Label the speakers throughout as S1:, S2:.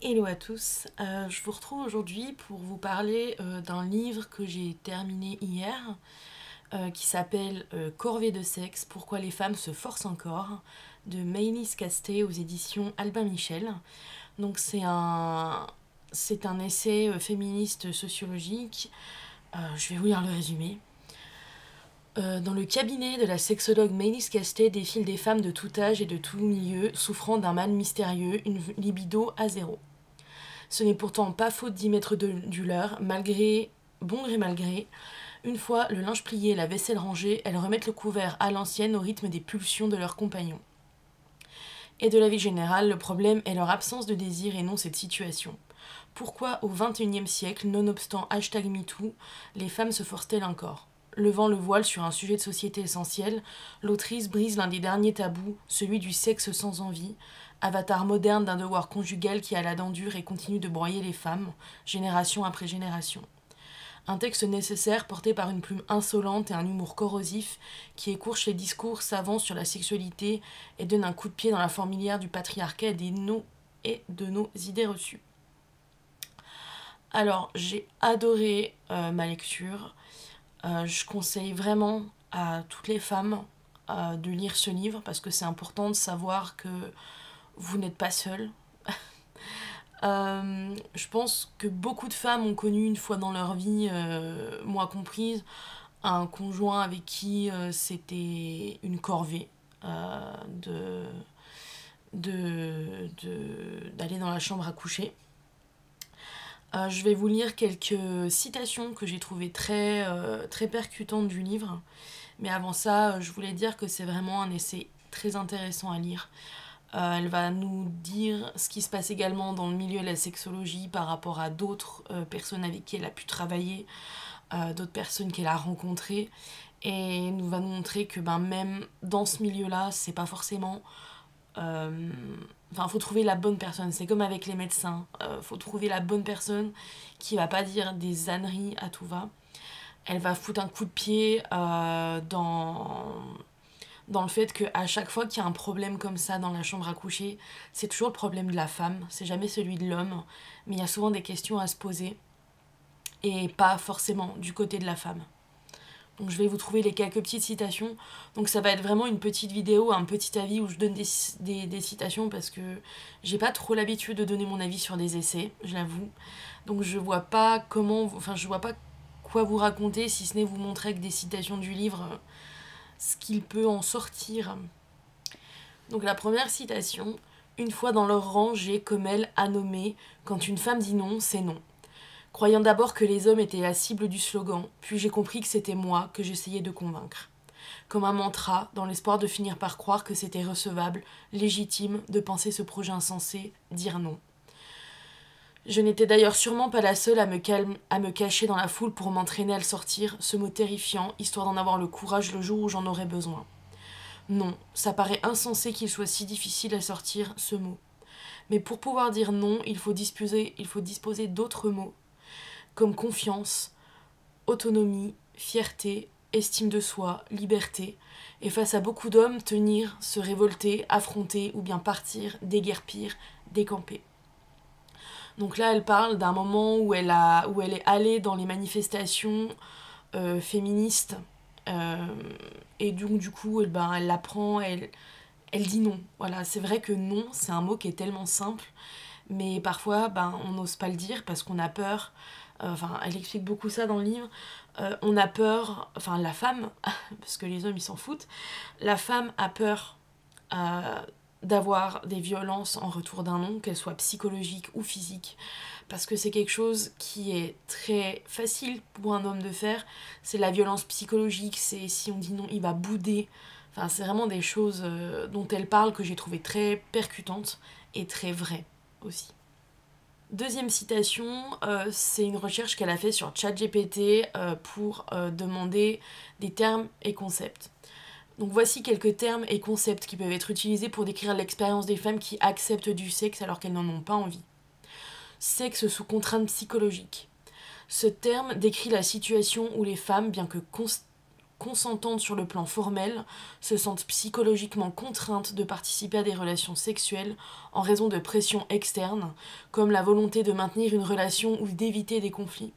S1: Hello à tous, je vous retrouve aujourd'hui pour vous parler d'un livre que j'ai terminé hier qui s'appelle Corvée de sexe, pourquoi les femmes se forcent encore, de Maëlys Castet aux éditions Albin Michel. Donc c'est un essai féministe sociologique. Je vais vous lire le résumé. Dans le cabinet de la sexologue Maëlys Castet défilent des femmes de tout âge et de tout milieu, souffrant d'un mal mystérieux, une libido à zéro. Ce n'est pourtant pas faute d'y mettre du leur, malgré, bon gré mal gré. Une fois le linge plié et la vaisselle rangée, elles remettent le couvert à l'ancienne au rythme des pulsions de leurs compagnons. Et de la vie générale, le problème est leur absence de désir et non cette situation. Pourquoi au XXIe siècle, nonobstant #MeToo, les femmes se forcent-elles encore ? Levant le voile sur un sujet de société essentiel, l'autrice brise l'un des derniers tabous, celui du sexe sans envie, avatar moderne d'un devoir conjugal qui a la dent dure et continue de broyer les femmes, génération après génération. Un texte nécessaire porté par une plume insolente et un humour corrosif qui écorche les discours savants sur la sexualité et donne un coup de pied dans la fourmilière du patriarcat et de nos idées reçues. Alors, j'ai adoré ma lecture. Je conseille vraiment à toutes les femmes de lire ce livre parce que c'est important de savoir que vous n'êtes pas seule. Je pense que beaucoup de femmes ont connu une fois dans leur vie, moi comprise, un conjoint avec qui c'était une corvée d'aller dans la chambre à coucher. Je vais vous lire quelques citations que j'ai trouvées très percutantes du livre. Mais avant ça, je voulais dire que c'est vraiment un essai très intéressant à lire. Elle va nous dire ce qui se passe également dans le milieu de la sexologie par rapport à d'autres personnes avec qui elle a pu travailler, d'autres personnes qu'elle a rencontrées. Et nous va nous montrer que même dans ce milieu-là, c'est pas forcément... faut trouver la bonne personne. C'est comme avec les médecins. Faut trouver la bonne personne qui va pas dire des âneries à tout va. Elle va foutre un coup de pied dans le fait qu'à chaque fois qu'il y a un problème comme ça dans la chambre à coucher, c'est toujours le problème de la femme, c'est jamais celui de l'homme, mais il y a souvent des questions à se poser, et pas forcément du côté de la femme. Donc je vais vous trouver les quelques petites citations. Donc ça va être vraiment une petite vidéo, un petit avis où je donne des citations parce que j'ai pas trop l'habitude de donner mon avis sur des essais, je l'avoue. Donc je vois pas je vois pas quoi vous raconter si ce n'est vous montrer avec des citations du livre ce qu'il peut en sortir. Donc la première citation, une fois dans leur rang, j'ai, comme elle, à nommer, quand une femme dit non, c'est non. Croyant d'abord que les hommes étaient la cible du slogan, puis j'ai compris que c'était moi que j'essayais de convaincre. Comme un mantra, dans l'espoir de finir par croire que c'était recevable, légitime, de penser ce projet insensé, dire non. Je n'étais d'ailleurs sûrement pas la seule à me cacher dans la foule pour m'entraîner à le sortir, ce mot terrifiant, histoire d'en avoir le courage le jour où j'en aurais besoin. Non, ça paraît insensé qu'il soit si difficile à sortir, ce mot. Mais pour pouvoir dire non, il faut disposer d'autres mots, comme confiance, autonomie, fierté, estime de soi, liberté, et face à beaucoup d'hommes, tenir, se révolter, affronter, ou bien partir, déguerpir, décamper. Donc là, elle parle d'un moment où elle est allée dans les manifestations féministes, et donc du coup, elle l'apprend, elle dit non. Voilà, c'est vrai que non, c'est un mot qui est tellement simple, mais parfois, on n'ose pas le dire parce qu'on a peur. Elle explique beaucoup ça dans le livre. On a peur, la femme, parce que les hommes ils s'en foutent, la femme a peur d'avoir des violences en retour d'un non, qu'elles soient psychologiques ou physiques, parce que c'est quelque chose qui est très facile pour un homme de faire. C'est la violence psychologique, c'est si on dit non, il va bouder. C'est vraiment des choses dont elle parle que j'ai trouvé très percutantes et très vraies aussi. Deuxième citation, c'est une recherche qu'elle a fait sur ChatGPT pour demander des termes et concepts. Donc voici quelques termes et concepts qui peuvent être utilisés pour décrire l'expérience des femmes qui acceptent du sexe alors qu'elles n'en ont pas envie. Sexe sous contrainte psychologique. Ce terme décrit la situation où les femmes, bien que consentantes sur le plan formel se sentent psychologiquement contraintes de participer à des relations sexuelles en raison de pressions externes, comme la volonté de maintenir une relation ou d'éviter des conflits.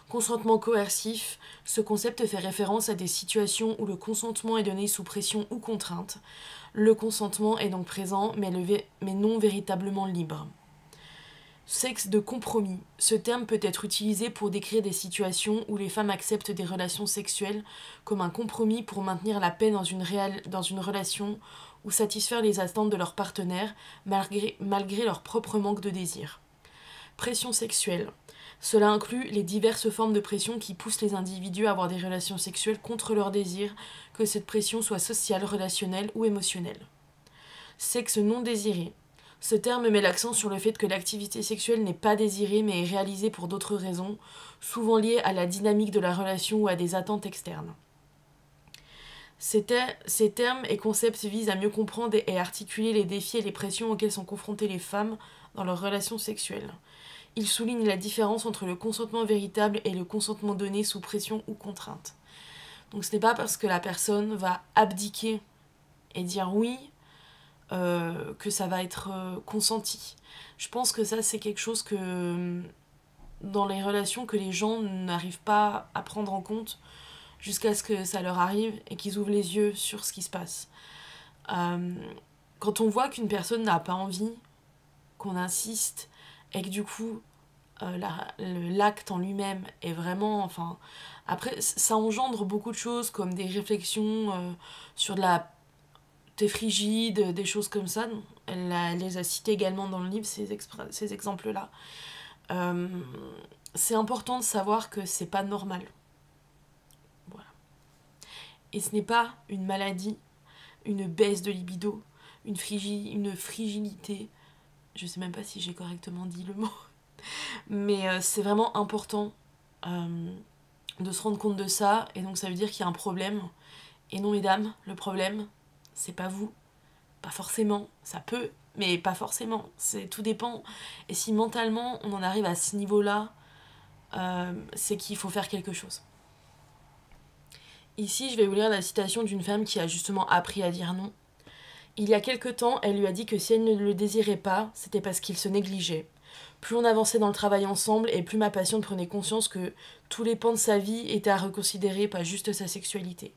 S1: Consentement coercif, ce concept fait référence à des situations où le consentement est donné sous pression ou contrainte. Le consentement est donc présent, mais non véritablement libre. Sexe de compromis. Ce terme peut être utilisé pour décrire des situations où les femmes acceptent des relations sexuelles comme un compromis pour maintenir la paix dans une relation ou satisfaire les attentes de leur partenaire malgré leur propre manque de désir. Pression sexuelle. Cela inclut les diverses formes de pression qui poussent les individus à avoir des relations sexuelles contre leur désir, que cette pression soit sociale, relationnelle ou émotionnelle. Sexe non désiré. Ce terme met l'accent sur le fait que l'activité sexuelle n'est pas désirée mais est réalisée pour d'autres raisons, souvent liées à la dynamique de la relation ou à des attentes externes. Ces termes et concepts visent à mieux comprendre et articuler les défis et les pressions auxquelles sont confrontées les femmes dans leurs relations sexuelles. Ils soulignent la différence entre le consentement véritable et le consentement donné sous pression ou contrainte. Donc ce n'est pas parce que la personne va abdiquer et dire oui que ça va être consenti. Je pense que ça c'est quelque chose que dans les relations que les gens n'arrivent pas à prendre en compte jusqu'à ce que ça leur arrive et qu'ils ouvrent les yeux sur ce qui se passe. Quand on voit qu'une personne n'a pas envie, qu'on insiste et que du coup l'acte en lui-même est vraiment... Enfin, après, ça engendre beaucoup de choses comme des réflexions sur de la... T'es frigide, des choses comme ça. Elle les a citées également dans le livre, ces exemples-là. C'est important de savoir que c'est pas normal. Voilà. Et ce n'est pas une maladie, une baisse de libido, une frigidité. Je sais même pas si j'ai correctement dit le mot. Mais c'est vraiment important de se rendre compte de ça. Et donc ça veut dire qu'il y a un problème. Et non, mesdames, le problème, c'est pas vous. Pas forcément. Ça peut, mais pas forcément. Tout dépend. Et si mentalement, on en arrive à ce niveau-là, c'est qu'il faut faire quelque chose. Ici, je vais vous lire la citation d'une femme qui a justement appris à dire non. Il y a quelque temps, elle lui a dit que si elle ne le désirait pas, c'était parce qu'il se négligeait. Plus on avançait dans le travail ensemble, et plus ma patiente prenait conscience que tous les pans de sa vie étaient à reconsidérer, pas juste sa sexualité.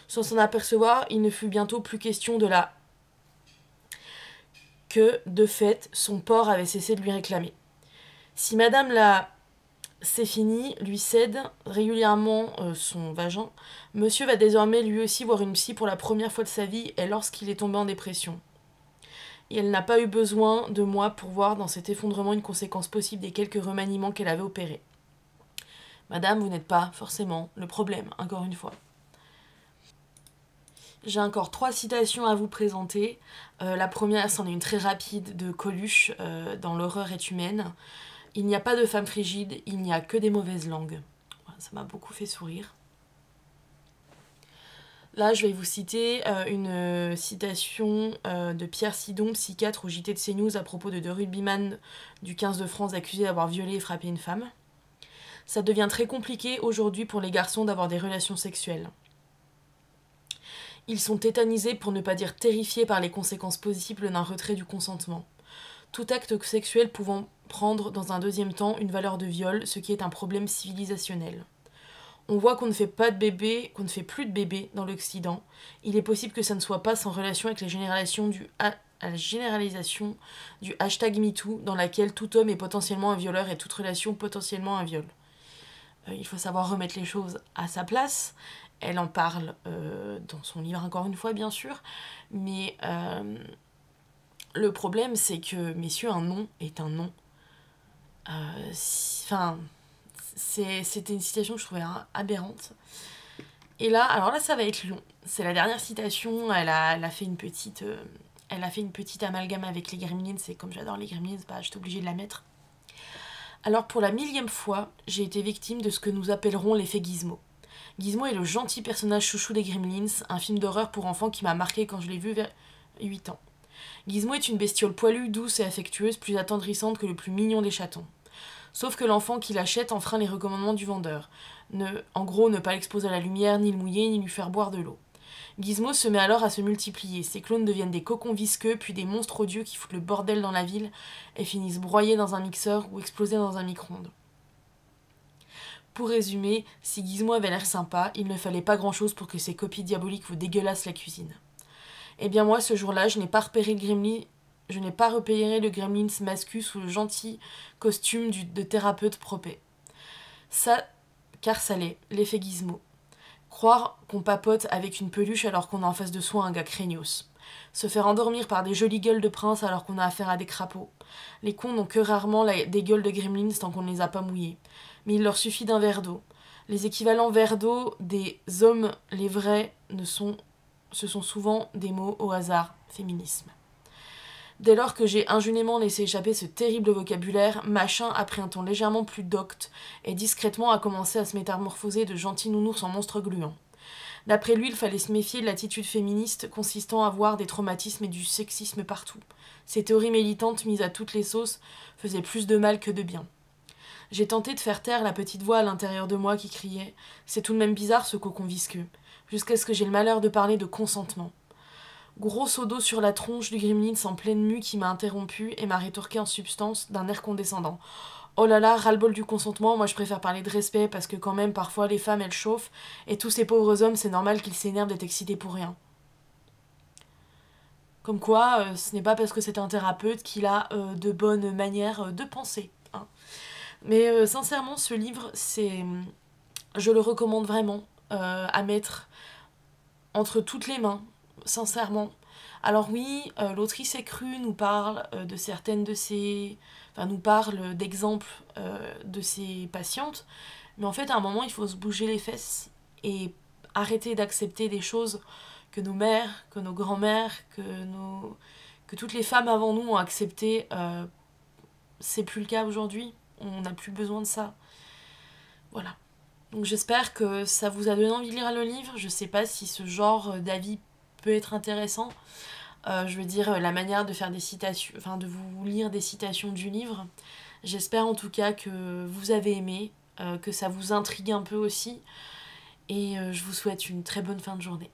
S1: Sans s'en apercevoir, il ne fut bientôt plus question de la... que, de fait, son porc avait cessé de lui réclamer. Si madame la... c'est fini, lui cède régulièrement son vagin, monsieur va désormais lui aussi voir une psy pour la première fois de sa vie et lorsqu'il est tombé en dépression. Et elle n'a pas eu besoin de moi pour voir dans cet effondrement une conséquence possible des quelques remaniements qu'elle avait opérés. Madame, vous n'êtes pas forcément le problème, encore une fois. J'ai encore 3 citations à vous présenter. La première, c'en est une très rapide de Coluche dans L'horreur est humaine. Il n'y a pas de femme frigide, il n'y a que des mauvaises langues. Ça m'a beaucoup fait sourire. Là, je vais vous citer une citation de Pierre Sidon, psychiatre au JT de CNews à propos de 2 rugbyman du 15 de France accusés d'avoir violé et frappé une femme. Ça devient très compliqué aujourd'hui pour les garçons d'avoir des relations sexuelles. Ils sont tétanisés, pour ne pas dire terrifiés par les conséquences possibles d'un retrait du consentement. Tout acte sexuel pouvant prendre dans un deuxième temps une valeur de viol, ce qui est un problème civilisationnel. On voit qu'on ne fait pas de bébé, qu'on ne fait plus de bébés dans l'Occident. Il est possible que ça ne soit pas sans relation avec la généralisation du hashtag MeToo, dans laquelle tout homme est potentiellement un violeur et toute relation potentiellement un viol. Il faut savoir remettre les choses à sa place. Elle en parle dans son livre, encore une fois, bien sûr. Mais le problème, c'est que, messieurs, un non est un non. C'était une citation que je trouvais aberrante. Et là, alors là, ça va être long. C'est la dernière citation. Elle a fait une petite amalgame avec les Gremlins. Et comme j'adore les Gremlins, j'étais obligée de la mettre. Alors, pour la 1000e fois, j'ai été victime de ce que nous appellerons l'effet Gizmo. Gizmo est le gentil personnage chouchou des Gremlins, un film d'horreur pour enfants qui m'a marqué quand je l'ai vu vers 8 ans. Gizmo est une bestiole poilue, douce et affectueuse, plus attendrissante que le plus mignon des chatons. Sauf que l'enfant qui l'achète enfreint les recommandements du vendeur. En gros, ne pas l'exposer à la lumière, ni le mouiller, ni lui faire boire de l'eau. Gizmo se met alors à se multiplier. Ses clones deviennent des cocons visqueux, puis des monstres odieux qui foutent le bordel dans la ville et finissent broyés dans un mixeur ou explosés dans un micro-ondes. Pour résumer, si Gizmo avait l'air sympa, il ne fallait pas grand-chose pour que ses copies diaboliques vous dégueulassent la cuisine. Eh bien moi, ce jour-là, je n'ai pas repéré le gremlin mascu sous le gentil costume de thérapeute propé. Ça, car ça l'est, l'effet Gizmo. Croire qu'on papote avec une peluche alors qu'on a en face de soi un gars craignos. Se faire endormir par des jolies gueules de prince alors qu'on a affaire à des crapauds. Les cons n'ont que rarement des gueules de gremlins tant qu'on ne les a pas mouillés. Mais il leur suffit d'un verre d'eau. Les équivalents verre d'eau des hommes, les vrais, ce sont souvent des mots au hasard, féminisme. Dès lors que j'ai injustement laissé échapper ce terrible vocabulaire, Machin a pris un ton légèrement plus docte et discrètement a commencé à se métamorphoser de gentil nounours en monstre gluant. D'après lui, il fallait se méfier de l'attitude féministe consistant à voir des traumatismes et du sexisme partout. Ces théories militantes mises à toutes les sauces faisaient plus de mal que de bien. J'ai tenté de faire taire la petite voix à l'intérieur de moi qui criait « C'est tout de même bizarre ce cocon visqueux », jusqu'à ce que j'ai le malheur de parler de consentement. Gros seau d'eau sur la tronche du gremlin en pleine mue qui m'a interrompu et m'a rétorqué en substance d'un air condescendant. Oh là là, ras-le-bol du consentement, moi je préfère parler de respect parce que quand même parfois les femmes elles chauffent et tous ces pauvres hommes c'est normal qu'ils s'énervent d'être excités pour rien. Comme quoi, ce n'est pas parce que c'est un thérapeute qu'il a de bonnes manières de penser. Hein. Mais sincèrement, ce livre, je le recommande vraiment à mettre entre toutes les mains, sincèrement. Alors oui, l'autrice écrue nous parle de certaines de ses... Enfin, nous parle d'exemples de ses patientes, mais en fait, à un moment, il faut se bouger les fesses et arrêter d'accepter des choses que nos mères, que nos grands-mères, que toutes les femmes avant nous ont acceptées. C'est plus le cas aujourd'hui. On n'a plus besoin de ça. Voilà. Donc j'espère que ça vous a donné envie de lire le livre. Je sais pas si ce genre d'avis peut être intéressant. Je veux dire, la manière de faire des citations, enfin de vous lire des citations du livre. J'espère en tout cas que vous avez aimé, que ça vous intrigue un peu aussi. Et je vous souhaite une très bonne fin de journée.